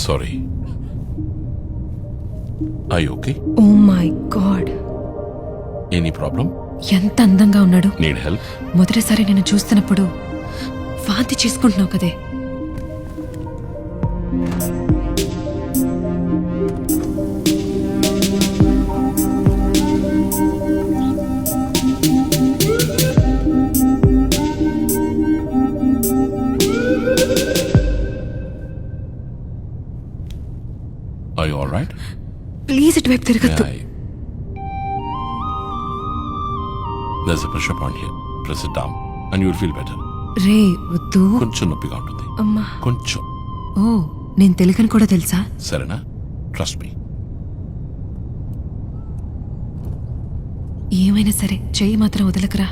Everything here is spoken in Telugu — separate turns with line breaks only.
Sorry. I okay?
Oh my God,
any problem?
ఎంత అందంగా ఉన్నాడు.
Need help?
మొదటిసారి నేను చూస్తున్నప్పుడు వాంతి చేసుకుంటున్నావు కదే.
Are you all right?
Please ఇటువైపు తిరగద్దు.
There's a pressure point here. Press it down and you'll feel better.
రే వద్దు.
కొంచెం నొప్పిగా ఉంటుంది.
అమ్మా.
కొంచెం.
ఓ, నేను తెలుగని కూడా తెలుసా?
సరేనా? Trust me.
ఏమైనా సరే చెయ్యి మాత్రం వదలకరా.